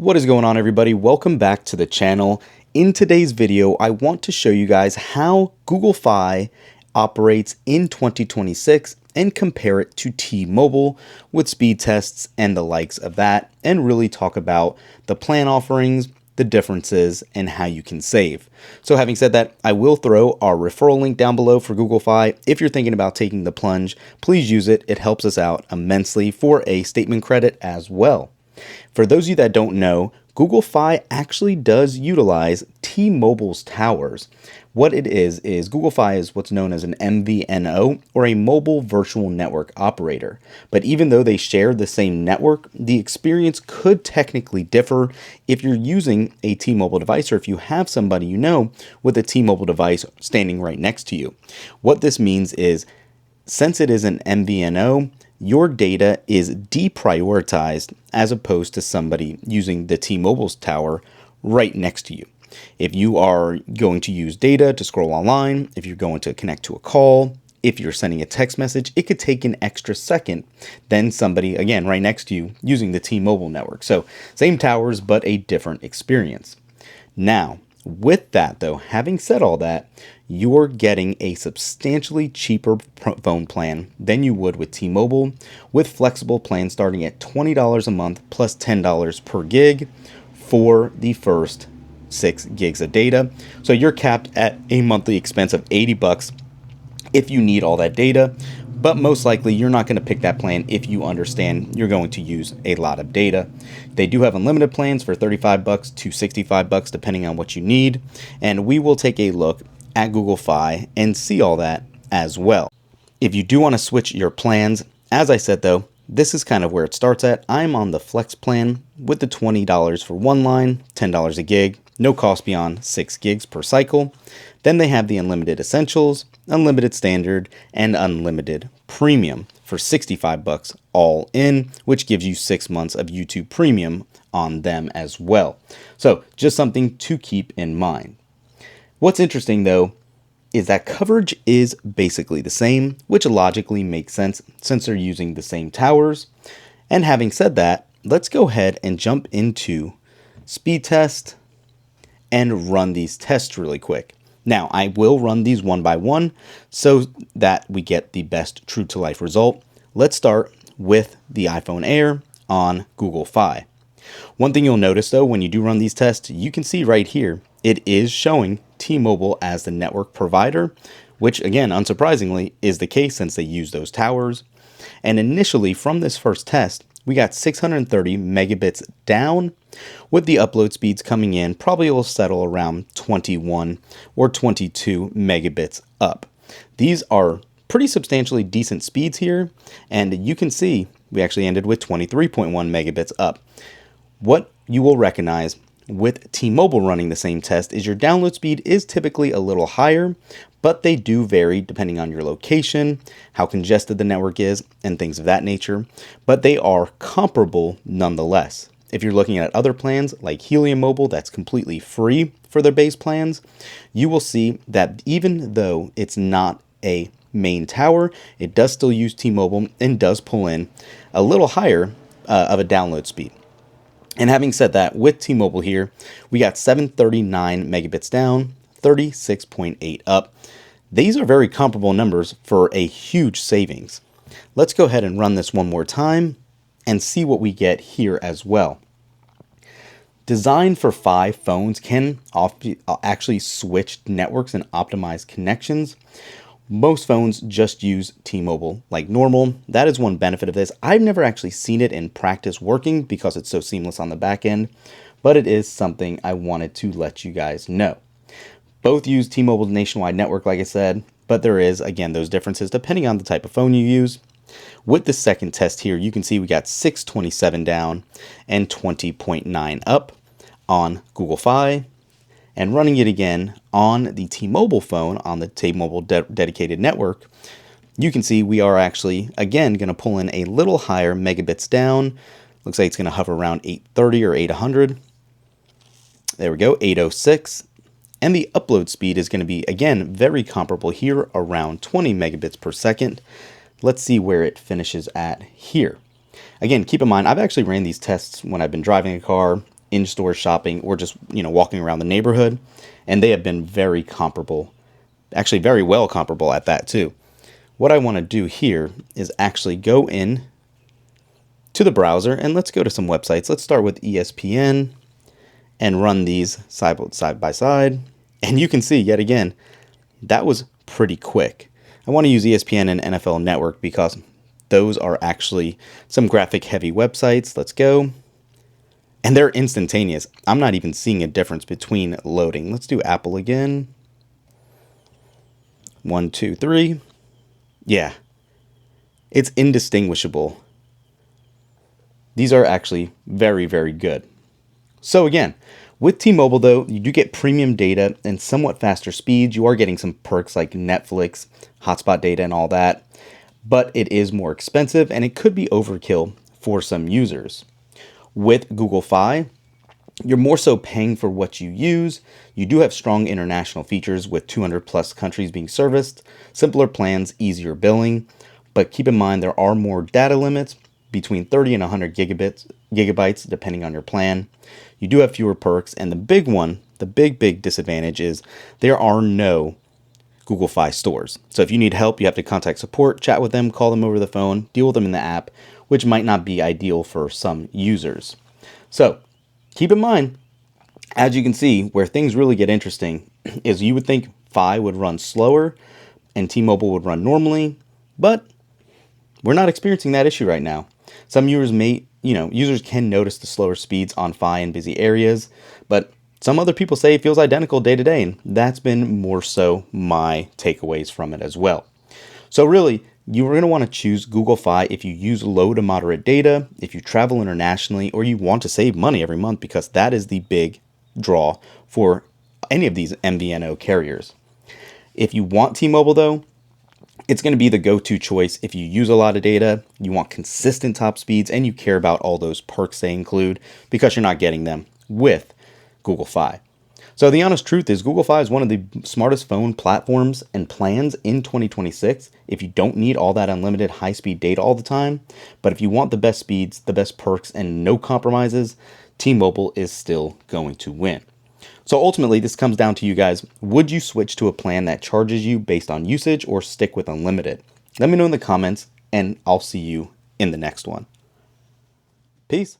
What is going on, everybody? Welcome back to the channel. In today's video, I want to show you guys how Google Fi operates in 2026 and compare it to T-Mobile with speed tests and the likes of that, and really talk about the plan offerings, the differences, and how you can save. So having said that, I will throw our referral link down below for Google Fi. If you're thinking about taking the plunge, please use it. It helps us out immensely for a statement credit as well. For those of you that don't know, Google Fi actually does utilize T-Mobile's towers. What it is Google Fi is what's known as an MVNO, or a mobile virtual network operator. But even though they share the same network, the experience could technically differ if you're using a T-Mobile device, or if you have somebody you know with a T-Mobile device standing right next to you. What this means is, since it is an MVNO, your data is deprioritized as opposed to somebody using the T-Mobile's tower right next to you. If you are going to use data to scroll online, if you're going to connect to a call, if you're sending a text message, it could take an extra second than somebody, again, right next to you using the T-Mobile network. So same towers, but a different experience. Now, with that though, having said all that, you're getting a substantially cheaper phone plan than you would with T-Mobile, with flexible plans starting at $20 a month plus $10 per gig for the first 6 gigs of data. So you're capped at a monthly expense of $80 if you need all that data. But most likely you're not going to pick that plan if you understand you're going to use a lot of data. They do have unlimited plans for $35 to $65 depending on what you need. And we will take a look at Google Fi and see all that as well. If you do want to switch your plans, as I said though, this is kind of where it starts at. I'm on the Flex plan with the $20 for one line, $10 a gig, no cost beyond 6 gigs per cycle. Then they have the Unlimited Essentials, Unlimited Standard, and Unlimited Premium for $65 all in, which gives you 6 months of YouTube Premium on them as well. So just something to keep in mind. What's interesting though is that coverage is basically the same, which logically makes sense since they're using the same towers. And having said that, let's go ahead and jump into speed test and run these tests really quick. Now, I will run these one by one so that we get the best true to life result. Let's start with the iPhone Air on Google Fi. One thing you'll notice though, when you do run these tests, you can see right here, it is showing T-Mobile as the network provider, which again, unsurprisingly, is the case since they use those towers. And initially from this first test, we got 630 megabits down, with the upload speeds coming in, probably will settle around 21 or 22 megabits up. These are pretty substantially decent speeds here, and you can see we actually ended with 23.1 megabits up. What you will recognize with T-Mobile running the same test is your download speed is typically a little higher, but they do vary depending on your location, how congested the network is, and things of that nature, but they are comparable nonetheless. If you're looking at other plans like Helium Mobile that's completely free for their base plans, you will see that even though it's not a main tower, it does still use T-Mobile and does pull in a little higher of a download speed. And having said that, with T-Mobile here, we got 739 megabits down, 36.8 up. These are very comparable numbers for a huge savings. Let's go ahead and run this one more time and see what we get here as well. Designed for Fi phones can actually switch networks and optimize connections. Most phones just use T-Mobile like normal. That is one benefit of this. I've never actually seen it in practice working because it's so seamless on the back end, but it is something I wanted to let you guys know. Both use T-Mobile's nationwide network, like I said, but there is, again, those differences depending on the type of phone you use. With the second test here, you can see we got 627 down and 20.9 up on Google Fi. And running it again on the T-Mobile phone, on the T-Mobile dedicated network, you can see we are actually, again, going to pull in a little higher megabits down. Looks like it's going to hover around 830 or 800. There we go, 806. And the upload speed is going to be, again, very comparable here, around 20 megabits per second. Let's see where it finishes at here. Again, keep in mind, I've actually ran these tests when I've been driving a car in-store shopping or just, walking around the neighborhood. And they have been very comparable, actually very well comparable at that too. What I want to do here is actually go in to the browser and let's go to some websites. Let's start with ESPN and run these side by side. And you can see yet again, that was pretty quick. I want to use ESPN and NFL Network because those are actually some graphic heavy websites. Let's go. And they're instantaneous. I'm not even seeing a difference between loading. Let's do Apple again. 1, 2, 3. Yeah, it's indistinguishable. These are actually very, very good. So again, with T-Mobile though, you do get premium data and somewhat faster speeds. You are getting some perks like Netflix, hotspot data and all that, but it is more expensive and it could be overkill for some users. With Google Fi, you're more so paying for what you use. You do have strong international features with 200 plus countries being serviced, simpler plans, easier billing, but keep in mind there are more data limits between 30 and 100 gigabytes depending on your plan. You do have fewer perks, and the big one, the big disadvantage is there are no Google Fi stores. So if you need help, you have to contact support, chat with them, call them over the phone, deal with them in the app, which might not be ideal for some users. So keep in mind, as you can see, where things really get interesting is you would think Fi would run slower and T-Mobile would run normally, but we're not experiencing that issue right now. Some users can notice the slower speeds on Fi in busy areas, but some other people say it feels identical day to day, and that's been more so my takeaways from it as well. So really, you're going to want to choose Google Fi if you use low to moderate data, if you travel internationally, or you want to save money every month, because that is the big draw for any of these MVNO carriers. If you want T-Mobile though, it's going to be the go-to choice if you use a lot of data, you want consistent top speeds, and you care about all those perks they include, because you're not getting them with Google Fi. So the honest truth is Google Fi is one of the smartest phone platforms and plans in 2026 if you don't need all that unlimited high-speed data all the time. But if you want the best speeds, the best perks, and no compromises, T-Mobile is still going to win. So ultimately, this comes down to you guys. Would you switch to a plan that charges you based on usage or stick with unlimited? Let me know in the comments, and I'll see you in the next one. Peace.